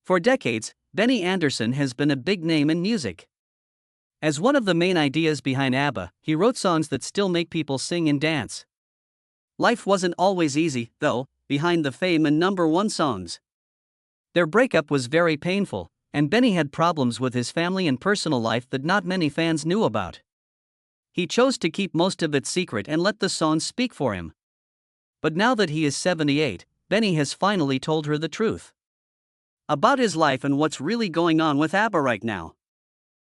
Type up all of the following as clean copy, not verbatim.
For decades, Benny Andersson has been a big name in music. As one of the main ideas behind ABBA, he wrote songs that still make people sing and dance. Life wasn't always easy, though, behind the fame and #1 songs. Their breakup was very painful, and Benny had problems with his family and personal life that not many fans knew about. He chose to keep most of it secret and let the songs speak for him. But now that he is 78, Benny has finally told her the truth about his life and what's really going on with ABBA right now.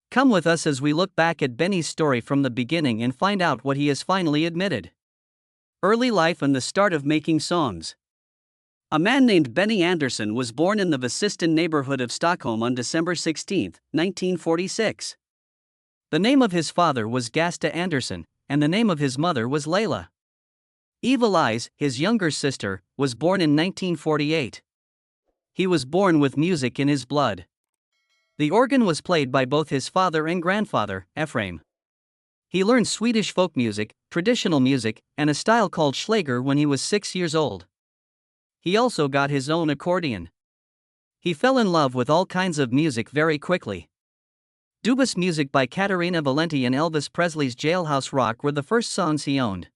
Come with us as we look back at Benny's story from the beginning and find out what he has finally admitted. Early life and the start of making songs. A man named Benny Andersson was born in the Vasisten neighborhood of Stockholm on December 16, 1946. The name of his father was Gasta Andersson, and the name of his mother was Layla. Evil Eyes, his younger sister, was born in 1948. He was born with music in his blood. The organ was played by both his father and grandfather, Ephraim. He learned Swedish folk music, traditional music, and a style called Schlager when he was 6 years old. He also got his own accordion. He fell in love with all kinds of music very quickly. Dubas music by Caterina Valenti and Elvis Presley's Jailhouse Rock were the first songs he owned.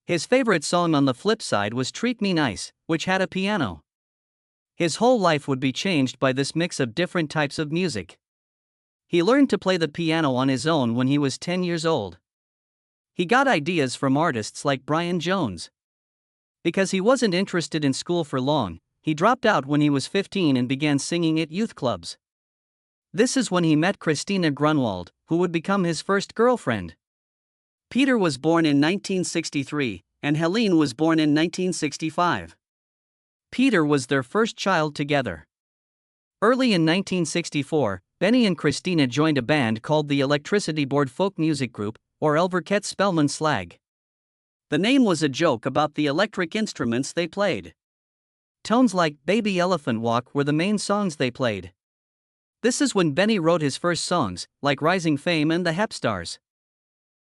His favorite song on the flip side was Treat Me Nice, which had a piano. His whole life would be changed by this mix of different types of music. He learned to play the piano on his own when he was 10 years old. He got ideas from artists like Brian Jones. Because he wasn't interested in school for long, he dropped out when he was 15 and began singing at youth clubs. This is when he met Christina Grunwald, who would become his first girlfriend. Peter was born in 1963, and Helene was born in 1965. Peter was their first child together. Early in 1964, Benny and Christina joined a band called the Electricity Board Folk Music Group, or Elverket Spelman Slag. The name was a joke about the electric instruments they played. Tones like Baby Elephant Walk were the main songs they played. This is when Benny wrote his first songs, like Rising Fame and the Hepstars.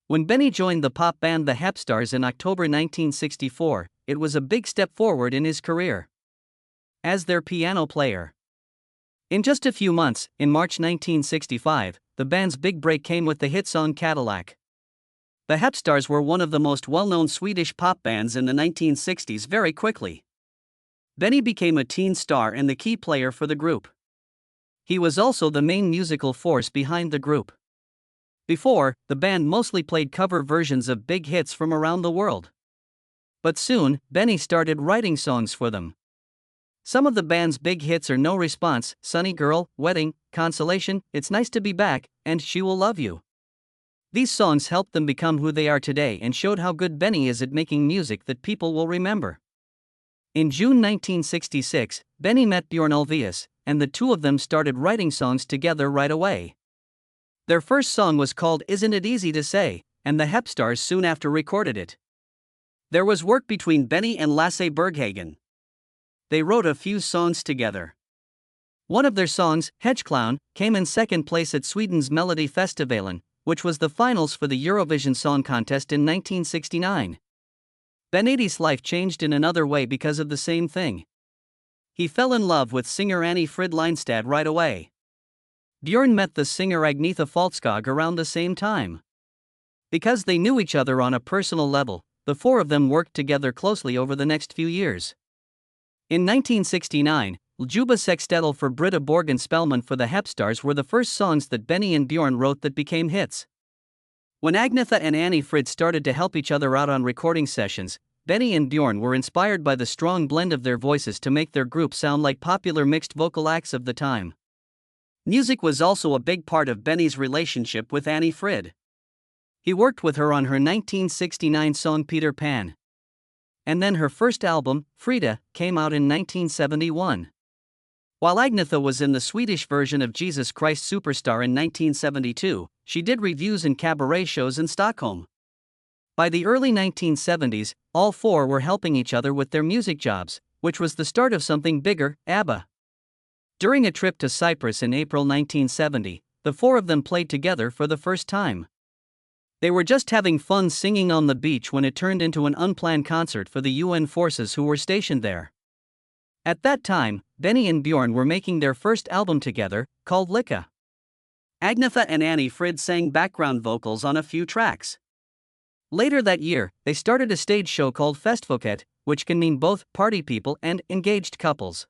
When Benny joined the pop band the Hepstars in October 1964, it was a big step forward in his career as their piano player. In just a few months, in March 1965, the band's big break came with the hit song Cadillac. The Hepstars were one of the most well-known Swedish pop bands in the 1960s very quickly. Benny became a teen star and the key player for the group. He was also the main musical force behind the group. Before, the band mostly played cover versions of big hits from around the world. But soon, Benny started writing songs for them. Some of the band's big hits are No Response, Sunny Girl, Wedding, Consolation, It's Nice to Be Back, and She Will Love You. These songs helped them become who they are today and showed how good Benny is at making music that people will remember. In June 1966, Benny met Björn Ulvaeus, and the two of them started writing songs together right away. Their first song was called Isn't It Easy to Say, and the Hepstars soon after recorded it. There was work between Benny and Lasse Berghagen. They wrote a few songs together. One of their songs, Hedgeclown, came in second place at Sweden's Melody Festivalen, which was the finals for the Eurovision Song Contest in 1969. Benny's life changed in another way because of the same thing. He fell in love with singer Annie Frid Lindstad right away. Björn met the singer Agnetha Faltskog around the same time. Because they knew each other on a personal level, the four of them worked together closely over the next few years. In 1969, Ljuba Sextettel for Britta Borgen Spelman for the Hepstars were the first songs that Benny and Björn wrote that became hits. When Agnetha and Annie Frid started to help each other out on recording sessions, Benny and Björn were inspired by the strong blend of their voices to make their group sound like popular mixed vocal acts of the time. Music was also a big part of Benny's relationship with Annie Frid. He worked with her on her 1969 song Peter Pan. And then her first album, Frida, came out in 1971. While Agnetha was in the Swedish version of Jesus Christ Superstar in 1972, she did reviews and cabaret shows in Stockholm. By the early 1970s, all four were helping each other with their music jobs, which was the start of something bigger, ABBA. During a trip to Cyprus in April 1970, the four of them played together for the first time. They were just having fun singing on the beach when it turned into an unplanned concert for the UN forces who were stationed there. At that time, Benny and Bjorn were making their first album together, called Lycka. Agnetha and Annie Frid sang background vocals on a few tracks. Later that year, they started a stage show called Festfolket, which can mean both party people and engaged couples.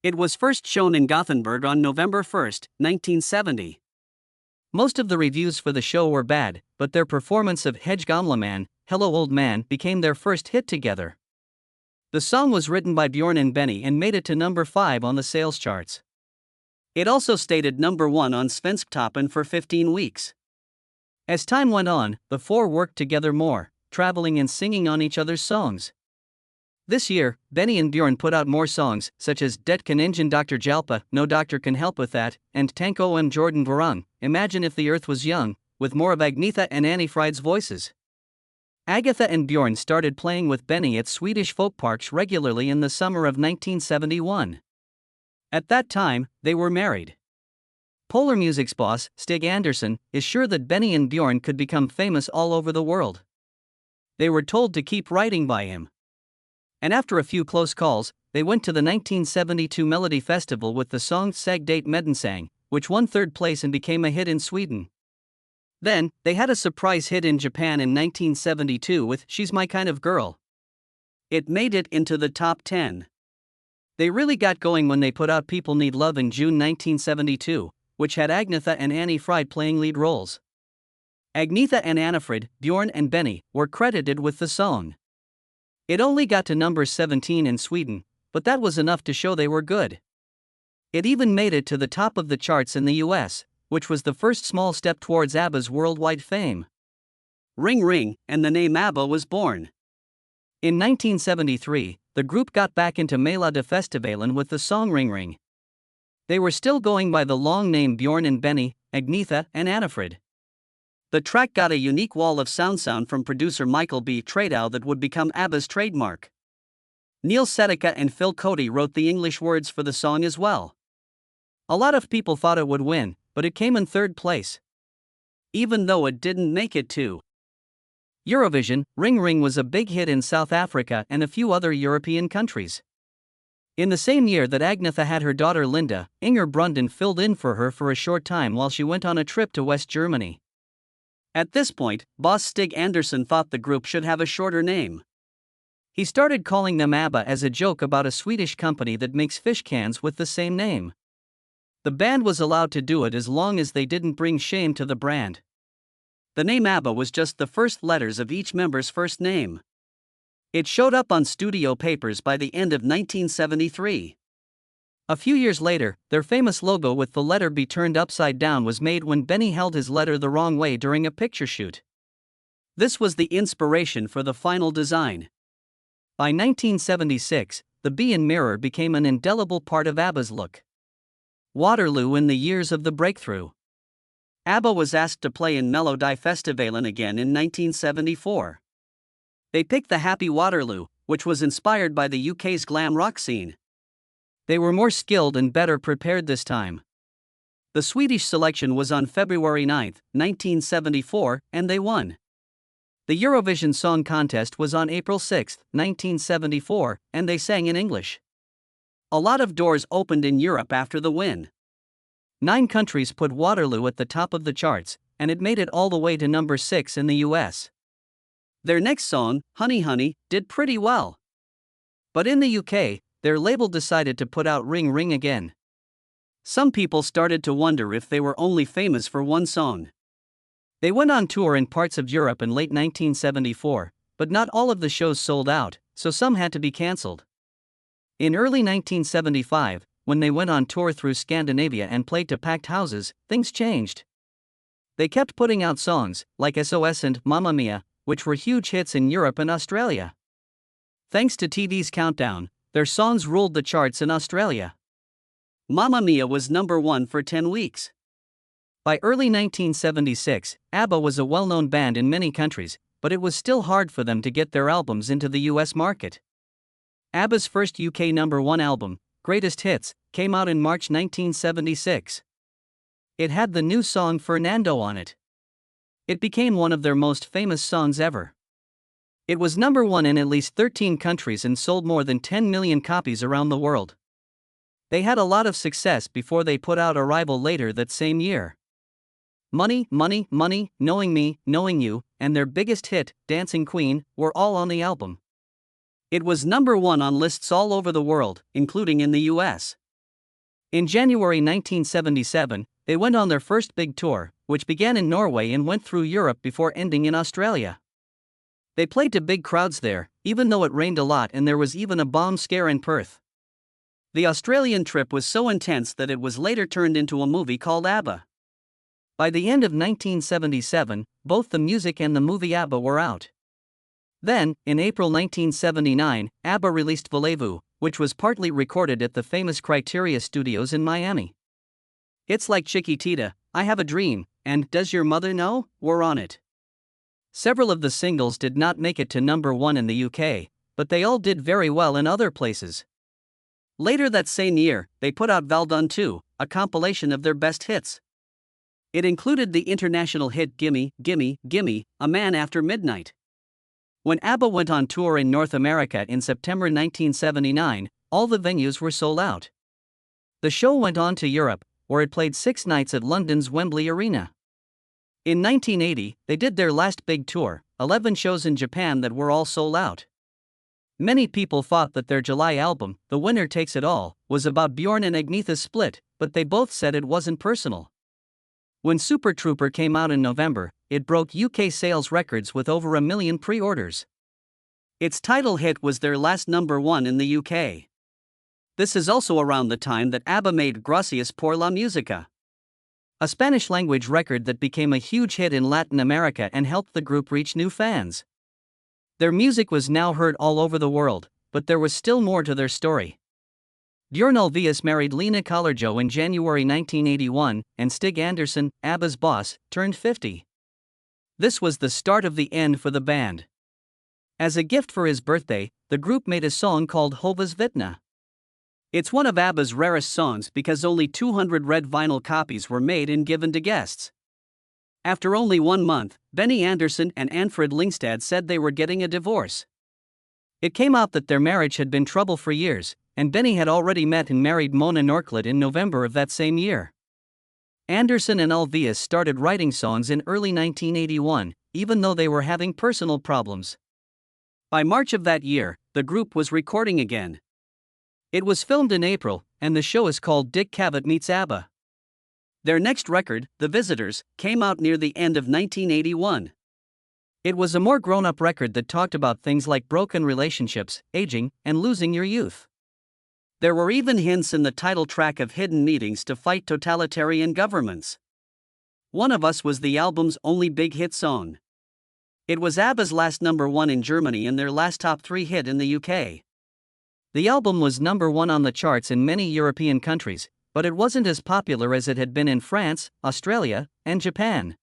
It was first shown in Gothenburg on November 1, 1970. Most of the reviews for the show were bad, but their performance of Hej Gamla Man, Hello Old Man became their first hit together. The song was written by Bjorn and Benny and made it to number 5 on the sales charts. It also stayed at number 1 on Svensktoppen for 15 weeks. As time went on, the four worked together more, traveling and singing on each other's songs. This year, Benny and Bjorn put out more songs, such as Det kan ingen Dr. Jalpa, No Doctor Can Help With That, and Tanko and Jordan Varung, Imagine If the Earth Was Young, with more of Agnetha and Annie Frid's voices. Agatha and Bjorn started playing with Benny at Swedish folk parks regularly in the summer of 1971. At that time, they were married. Polar Music's boss, Stig Andersson, is sure that Benny and Bjorn could become famous all over the world. They were told to keep writing by him. And after a few close calls, they went to the 1972 Melody Festival with the song Sag Det Medensang, which won 3rd place and became a hit in Sweden. Then, they had a surprise hit in Japan in 1972 with She's My Kind of Girl. It made it into the top 10. They really got going when they put out People Need Love in June 1972, which had Agnetha and Annie Frid playing lead roles. Agnetha and Anna Frid, Bjorn and Benny, were credited with the song. It only got to number 17 in Sweden, but that was enough to show they were good. It even made it to the top of the charts in the US, which was the first small step towards ABBA's worldwide fame. Ring Ring, and the name ABBA was born. In 1973, the group got back into Melodifestivalen with the song Ring Ring. They were still going by the long name Bjorn and Benny, Agnetha and Anna Frid. The track got a unique wall of sound from producer Michael B. Tradow that would become ABBA's trademark. Neil Sedaka and Phil Cody wrote the English words for the song as well. A lot of people thought it would win, but it came in 3rd place. Even though it didn't make it to Eurovision, Ring Ring was a big hit in South Africa and a few other European countries. In the same year that Agnetha had her daughter Linda, Inger Brunden filled in for her for a short time while she went on a trip to West Germany. At this point, boss Stig Andersson thought the group should have a shorter name. He started calling them ABBA as a joke about a Swedish company that makes fish cans with the same name. The band was allowed to do it as long as they didn't bring shame to the brand. The name ABBA was just the first letters of each member's first name. It showed up on studio papers by the end of 1973. A few years later, their famous logo with the letter B turned upside down was made when Benny held his letter the wrong way during a picture shoot. This was the inspiration for the final design. By 1976, the B in mirror became an indelible part of ABBA's look. Waterloo in the years of the breakthrough. ABBA was asked to play in Melodifestivalen again in 1974. They picked the Happy Waterloo, which was inspired by the UK's glam rock scene. They were more skilled and better prepared this time. The Swedish selection was on February 9, 1974, and they won. The Eurovision Song Contest was on April 6, 1974, and they sang in English. A lot of doors opened in Europe after the win. 9 countries put Waterloo at the top of the charts, and it made it all the way to number 6 in the US. Their next song, Honey Honey, did pretty well. But in the UK, their label decided to put out Ring Ring again. Some people started to wonder if they were only famous for one song. They went on tour in parts of Europe in late 1974, but not all of the shows sold out, so some had to be cancelled. In early 1975, when they went on tour through Scandinavia and played to packed houses, things changed. They kept putting out songs, like SOS and Mamma Mia, which were huge hits in Europe and Australia. Thanks to TV's Countdown, their songs ruled the charts in Australia. Mamma Mia was number 1 for 10 weeks. By early 1976, ABBA was a well-known band in many countries, but it was still hard for them to get their albums into the US market. ABBA's first UK number 1 album, Greatest Hits, came out in March 1976. It had the new song Fernando on it. It became one of their most famous songs ever. It was number one in at least 13 countries and sold more than 10 million copies around the world. They had a lot of success before they put out Arrival later that same year. Money, Money, Money, Knowing Me, Knowing You, and their biggest hit, Dancing Queen, were all on the album. It was number one on lists all over the world, including in the US. In January 1977, they went on their first big tour, which began in Norway and went through Europe before ending in Australia. They played to big crowds there, even though it rained a lot and there was even a bomb scare in Perth. The Australian trip was so intense that it was later turned into a movie called ABBA. By the end of 1977, both the music and the movie ABBA were out. Then, in April 1979, ABBA released Voulez-Vous, which was partly recorded at the famous Criteria Studios in Miami. Hits like Chiquitita, I Have a Dream, and Does Your Mother Know? Were on it. Several of the singles did not make it to number one in the UK, but they all did very well in other places. Later that same year, they put out Val Done 2, a compilation of their best hits. It included the international hit Gimme, Gimme, Gimme, A Man After Midnight. When ABBA went on tour in North America in September 1979, all the venues were sold out. The show went on to Europe, where it played 6 nights at London's Wembley Arena. In 1980, they did their last big tour, 11 shows in Japan that were all sold out. Many people thought that their July album, The Winner Takes It All, was about Bjorn and Agnetha's split, but they both said it wasn't personal. When Super Trooper came out in November, it broke UK sales records with over 1 million pre-orders. Its title hit was their last number one in the UK. This is also around the time that ABBA made Gracias por la Música, a Spanish-language record that became a huge hit in Latin America and helped the group reach new fans. Their music was now heard all over the world, but there was still more to their story. Björn Ulvaeus married Lena Collarjo in January 1981, and Stig Andersson, ABBA's boss, turned 50. This was the start of the end for the band. As a gift for his birthday, the group made a song called Hovas Vittna. It's one of ABBA's rarest songs because only 200 red vinyl copies were made and given to guests. After only 1 month, Benny Andersson and Anfred Lyngstad said they were getting a divorce. It came out that their marriage had been trouble for years, and Benny had already met and married Mona Norklid in November of that same year. Andersson and Ulvaeus started writing songs in early 1981, even though they were having personal problems. By March of that year, the group was recording again. It was filmed in April, and the show is called Dick Cavett Meets ABBA. Their next record, The Visitors, came out near the end of 1981. It was a more grown-up record that talked about things like broken relationships, aging, and losing your youth. There were even hints in the title track of hidden meetings to fight totalitarian governments. One of Us was the album's only big hit song. It was ABBA's last number one in Germany and their last top 3 hit in the UK. The album was number one on the charts in many European countries, but it wasn't as popular as it had been in France, Australia, and Japan.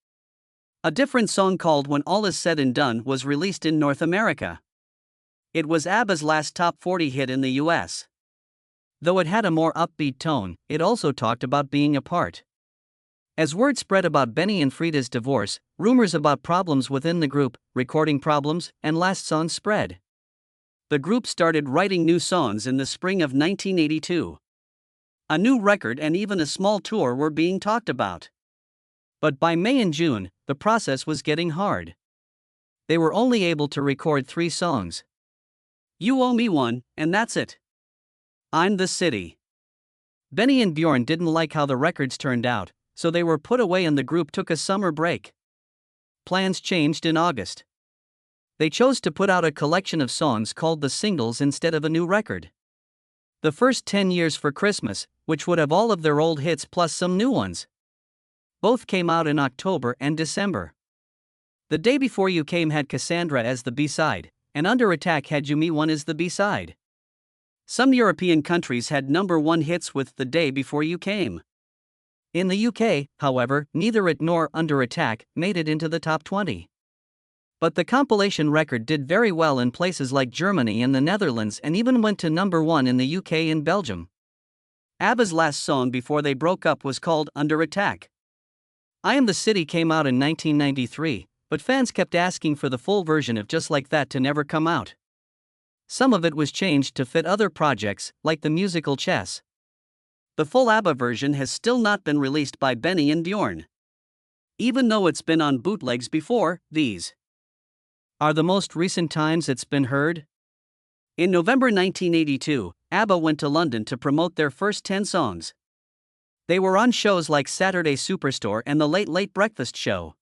A different song called When All Is Said and Done was released in North America. It was ABBA's last top 40 hit in the US. Though it had a more upbeat tone, it also talked about being apart. As word spread about Benny and Frida's divorce, rumors about problems within the group, recording problems, and last songs spread. The group started writing new songs in the spring of 1982. A new record and even a small tour were being talked about. But by May and June, the process was getting hard. They were only able to record 3 songs. You Owe Me One, and that's it. I'm the City. Benny and Bjorn didn't like how the records turned out, so they were put away and the group took a summer break. Plans changed in August. They chose to put out a collection of songs called The Singles instead of a new record. The First 10 Years for Christmas, which would have all of their old hits plus some new ones. Both came out in October and December. The Day Before You Came had Cassandra as the B-side, and Under Attack had You Me One as the B-side. Some European countries had number one hits with The Day Before You Came. In the UK, however, neither it nor Under Attack made it into the top 20. But the compilation record did very well in places like Germany and the Netherlands and even went to number one in the UK and Belgium. ABBA's last song before they broke up was called Under Attack. I Am the City came out in 1993, but fans kept asking for the full version of Just Like That to never come out. Some of it was changed to fit other projects, like the musical Chess. The full ABBA version has still not been released by Benny and Bjorn. Even though it's been on bootlegs before, these are the most recent times it's been heard. In November 1982, ABBA went to London to promote their first 10 songs. They were on shows like Saturday Superstore and The Late Late Breakfast Show.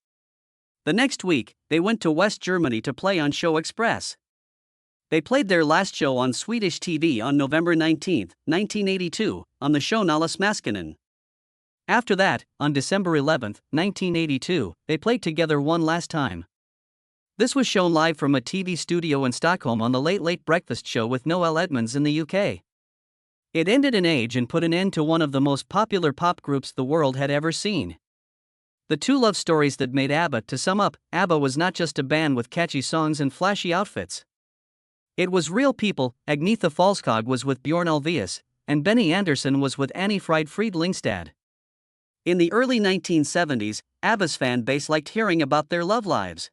The next week, they went to West Germany to play on Show Express. They played their last show on Swedish TV on November 19, 1982, on the show Nallas Maskinen. After that, on December 11, 1982, they played together one last time. This was shown live from a TV studio in Stockholm on The Late Late Breakfast Show with Noel Edmonds in the UK. It ended in age and put an end to one of the most popular pop groups the world had ever seen. The two love stories that made ABBA. To sum up, ABBA was not just a band with catchy songs and flashy outfits. It was real people. Agnetha Fältskog was with Björn Ulvaeus, and Benny Andersson was with Annie Fried Lingstad. In the early 1970s, ABBA's fan base liked hearing about their love lives.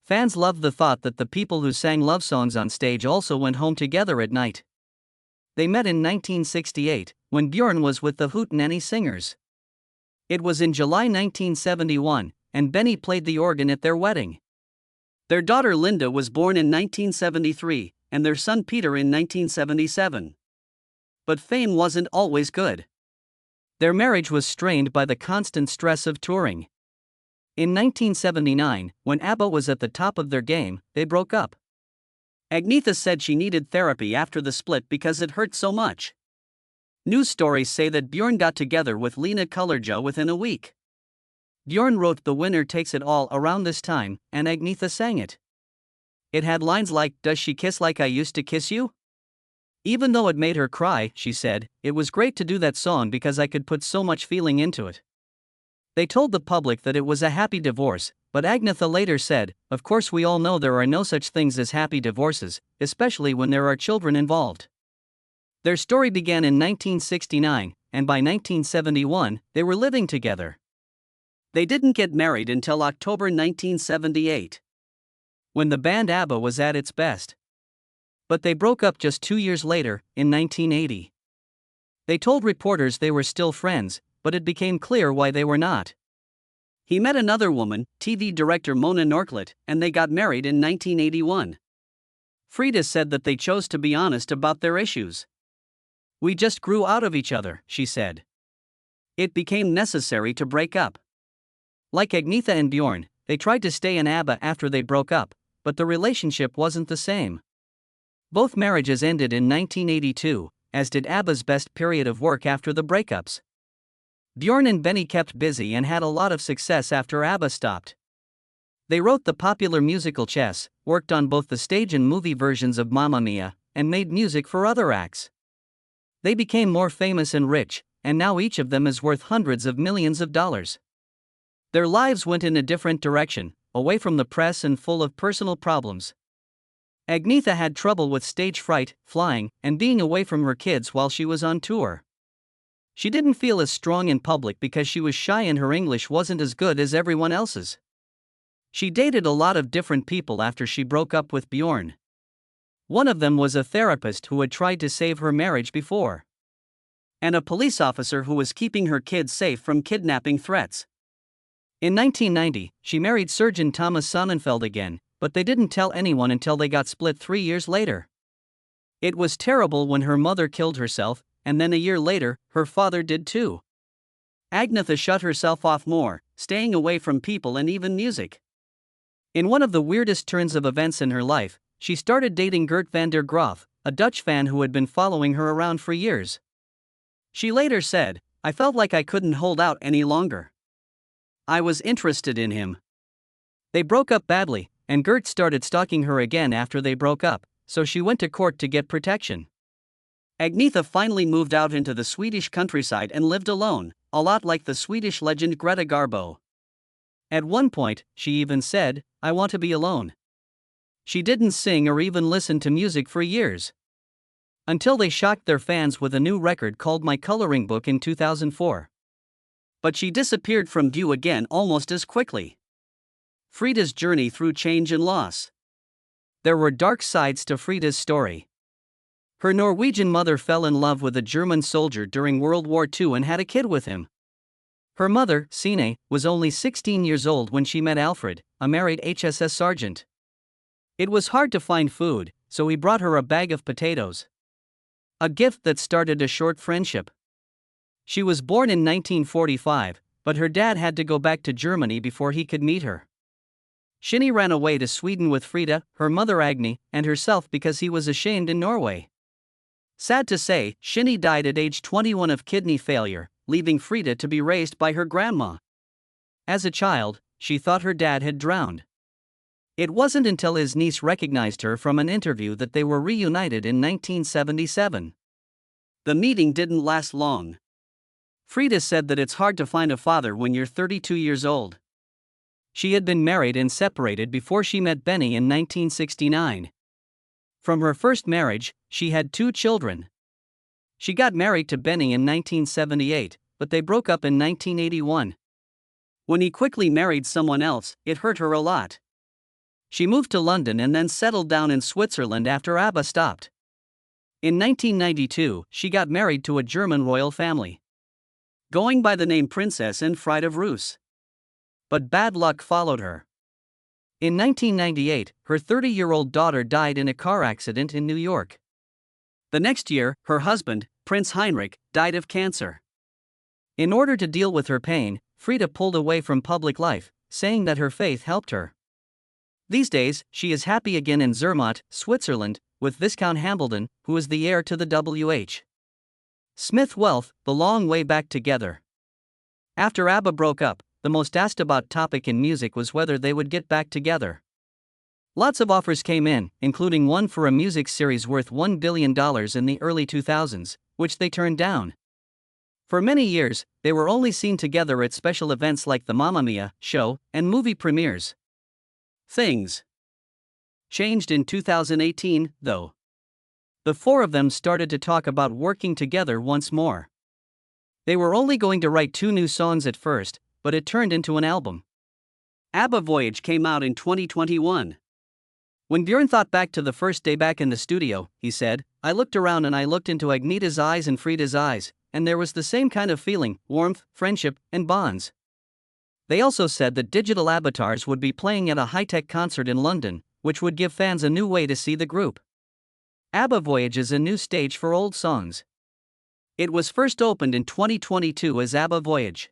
Fans loved the thought that the people who sang love songs on stage also went home together at night. They met in 1968, when Björn was with the Hootenanny Singers. It was in July 1971, and Benny played the organ at their wedding. Their daughter Linda was born in 1973, and their son Peter in 1977. But fame wasn't always good. Their marriage was strained by the constant stress of touring. In 1979, when ABBA was at the top of their game, they broke up. Agnetha said she needed therapy after the split because it hurt so much. News stories say that Björn got together with Lena Kullerjo within a week. Björn wrote The Winner Takes It All around this time, and Agnetha sang it. It had lines like, "Does she kiss like I used to kiss you?" Even though it made her cry, she said, "It was great to do that song because I could put so much feeling into it." They told the public that it was a happy divorce, but Agnetha later said, "Of course we all know there are no such things as happy divorces, especially when there are children involved." Their story began in 1969, and by 1971, they were living together. They didn't get married until October 1978, when the band ABBA was at its best. But they broke up just 2 years later, in 1980. They told reporters they were still friends, but it became clear why they were not. He met another woman, TV director Mona Norklet, and they got married in 1981. Frida said that they chose to be honest about their issues. "We just grew out of each other," she said. It became necessary to break up. Like Agnetha and Bjorn, they tried to stay in ABBA after they broke up, but the relationship wasn't the same. Both marriages ended in 1982, as did ABBA's best period of work after the breakups. Bjorn and Benny kept busy and had a lot of success after ABBA stopped. They wrote the popular musical Chess, worked on both the stage and movie versions of Mamma Mia, and made music for other acts. They became more famous and rich, and now each of them is worth hundreds of millions of dollars. Their lives went in a different direction, away from the press and full of personal problems. Agnetha had trouble with stage fright, flying, and being away from her kids while she was on tour. She didn't feel as strong in public because she was shy and her English wasn't as good as everyone else's. She dated a lot of different people after she broke up with Bjorn. One of them was a therapist who had tried to save her marriage before, and a police officer who was keeping her kids safe from kidnapping threats. In 1990, she married surgeon Thomas Sonnenfeld again, but they didn't tell anyone until they got split 3 years later. It was terrible when her mother killed herself, and then a year later, her father did too. Agnetha shut herself off more, staying away from people and even music. In one of the weirdest turns of events in her life, she started dating Gert van der Graaf, a Dutch fan who had been following her around for years. She later said, "I felt like I couldn't hold out any longer. I was interested in him." They broke up badly, and Gert started stalking her again after they broke up, so she went to court to get protection. Agnetha finally moved out into the Swedish countryside and lived alone, a lot like the Swedish legend Greta Garbo. At one point, she even said, "I want to be alone." She didn't sing or even listen to music for years, until they shocked their fans with a new record called My Coloring Book in 2004. But she disappeared from view again almost as quickly. Frida's journey through change and loss. There were dark sides to Frida's story. Her Norwegian mother fell in love with a German soldier during World War II and had a kid with him. Her mother, Sine, was only 16 years old when she met Alfred, a married HSS sergeant. It was hard to find food, so he brought her a bag of potatoes. A gift that started a short friendship. She was born in 1945, but her dad had to go back to Germany before he could meet her. Shinny ran away to Sweden with Frida, her mother Agni, and herself because he was ashamed in Norway. Sad to say, Shinny died at age 21 of kidney failure, leaving Frida to be raised by her grandma. As a child, she thought her dad had drowned. It wasn't until his niece recognized her from an interview that they were reunited in 1977. The meeting didn't last long. Frida said that it's hard to find a father when you're 32 years old. She had been married and separated before she met Benny in 1969. From her first marriage, she had 2 children. She got married to Benny in 1978, but they broke up in 1981. When he quickly married someone else, it hurt her a lot. She moved to London and then settled down in Switzerland after ABBA stopped. In 1992, she got married to a German royal family, going by the name Princess and Fried of Roos. But bad luck followed her. In 1998, her 30-year-old daughter died in a car accident in New York. The next year, her husband, Prince Heinrich, died of cancer. In order to deal with her pain, Frida pulled away from public life, saying that her faith helped her. These days, she is happy again in Zermatt, Switzerland, with Viscount Hambledon, who is the heir to the W.H. Smith wealth, the long way back together. After ABBA broke up, the most asked about topic in music was whether they would get back together. Lots of offers came in, including one for a music series worth $1 billion in the early 2000s, which they turned down. For many years, they were only seen together at special events like the Mamma Mia show and movie premieres. Things changed in 2018, though. The 4 of them started to talk about working together once more. They were only going to write 2 new songs at first, but it turned into an album. ABBA Voyage came out in 2021. When Björn thought back to the first day back in the studio, he said, "I looked around and I looked into Agneta's eyes and Frida's eyes, and there was the same kind of feeling, warmth, friendship, and bonds." They also said that digital avatars would be playing at a high-tech concert in London, which would give fans a new way to see the group. ABBA Voyage is a new stage for old songs. It was first opened in 2022 as ABBA Voyage.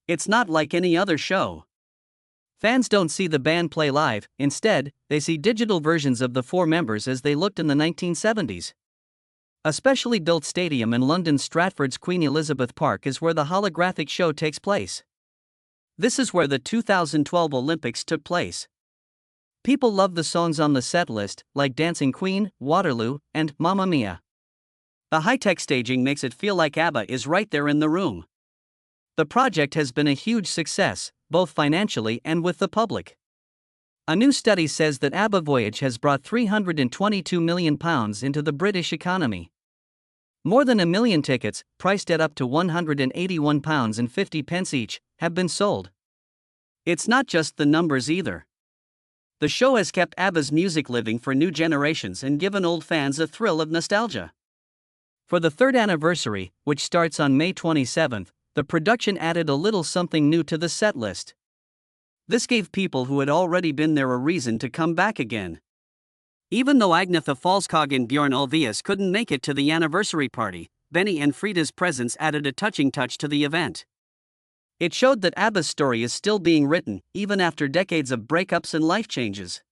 It's not like any other show. Fans don't see the band play live, instead, they see digital versions of the 4 members as they looked in the 1970s. A specially built stadium in London's Stratford's Queen Elizabeth Park is where the holographic show takes place. This is where the 2012 Olympics took place. People love the songs on the set list, like Dancing Queen, Waterloo, and Mamma Mia. The high-tech staging makes it feel like ABBA is right there in the room. The project has been a huge success, both financially and with the public. A new study says that ABBA Voyage has brought £322 million into the British economy. More than 1 million tickets, priced at up to £181.50 each, have been sold. It's not just the numbers either. The show has kept ABBA's music living for new generations and given old fans a thrill of nostalgia. For the 3rd anniversary, which starts on May 27, the production added a little something new to the set list. This gave people who had already been there a reason to come back again. Even though Agnetha Fälskog and Björn Ulvaeus couldn't make it to the anniversary party, Benny and Frida's presence added a touching touch to the event. It showed that ABBA's story is still being written, even after decades of breakups and life changes.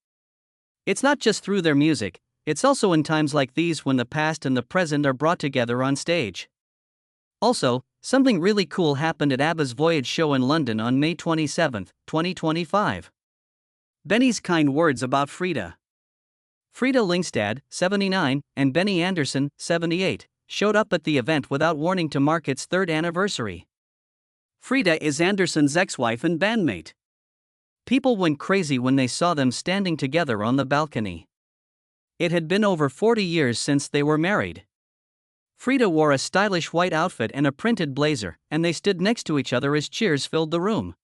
It's not just through their music, it's also in times like these when the past and the present are brought together on stage. Also, something really cool happened at ABBA's Voyage show in London on May 27, 2025. Benny's kind words about Frida. Frida Lyngstad, 79, and Benny Andersson, 78, showed up at the event without warning to mark its 3rd anniversary. Frida is Andersson's ex-wife and bandmate. People went crazy when they saw them standing together on the balcony. It had been over 40 years since they were married. Frida wore a stylish white outfit and a printed blazer, and they stood next to each other as cheers filled the room.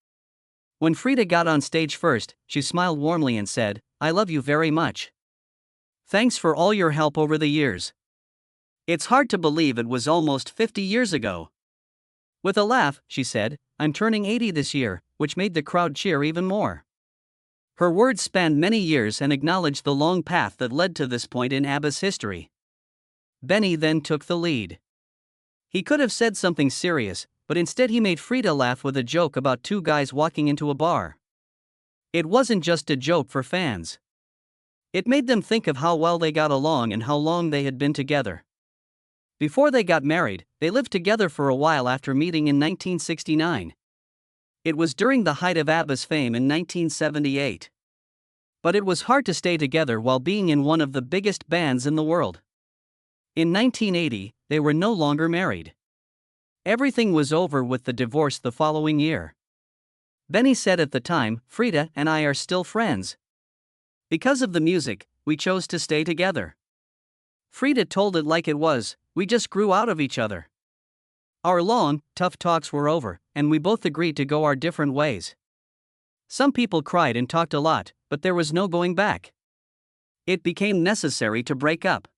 When Frida got on stage first, she smiled warmly and said, "I love you very much. Thanks for all your help over the years. It's hard to believe it was almost 50 years ago." With a laugh, she said, "I'm turning 80 this year," which made the crowd cheer even more. Her words spanned many years and acknowledged the long path that led to this point in ABBA's history. Benny then took the lead. He could have said something serious, but instead he made Frida laugh with a joke about two guys walking into a bar. It wasn't just a joke for fans. It made them think of how well they got along and how long they had been together. Before they got married, they lived together for a while after meeting in 1969. It was during the height of ABBA's fame in 1978. But it was hard to stay together while being in one of the biggest bands in the world. In 1980, they were no longer married. Everything was over with the divorce the following year. Benny said at the time, "Frida and I are still friends. Because of the music, we chose to stay together." Frida told it like it was, "We just grew out of each other. Our long, tough talks were over, and we both agreed to go our different ways. Some people cried and talked a lot, but there was no going back. It became necessary to break up."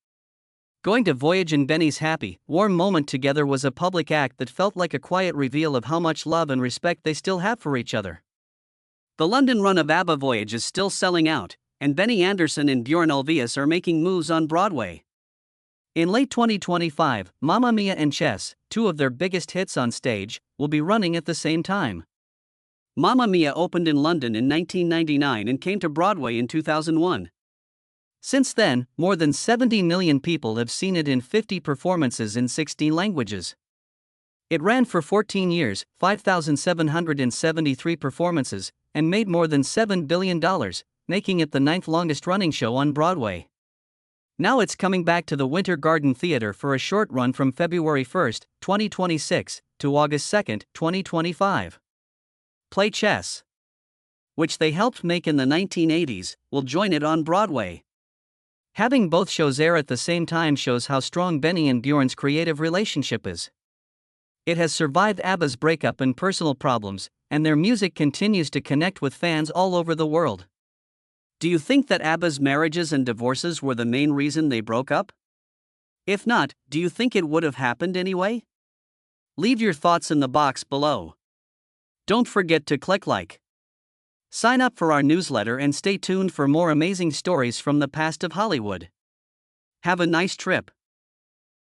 Going to Voyage and Benny's happy, warm moment together was a public act that felt like a quiet reveal of how much love and respect they still have for each other. The London run of ABBA Voyage is still selling out, and Benny Andersson and Bjorn Ulvaeus are making moves on Broadway. In late 2025, Mamma Mia and Chess, two of their biggest hits on stage, will be running at the same time. Mamma Mia opened in London in 1999 and came to Broadway in 2001. Since then, more than 70 million people have seen it in 50 performances in 16 languages. It ran for 14 years, 5,773 performances, and made more than $7 billion, making it the 9th longest running show on Broadway. Now it's coming back to the Winter Garden Theatre for a short run from February 1, 2026, to August 2, 2025. Play Chess, which they helped make in the 1980s, will join it on Broadway. Having both shows air at the same time shows how strong Benny and Bjorn's creative relationship is. It has survived ABBA's breakup and personal problems, and their music continues to connect with fans all over the world. Do you think that ABBA's marriages and divorces were the main reason they broke up? If not, do you think it would have happened anyway? Leave your thoughts in the box below. Don't forget to click like. Sign up for our newsletter and stay tuned for more amazing stories from the past of Hollywood. Have a nice trip.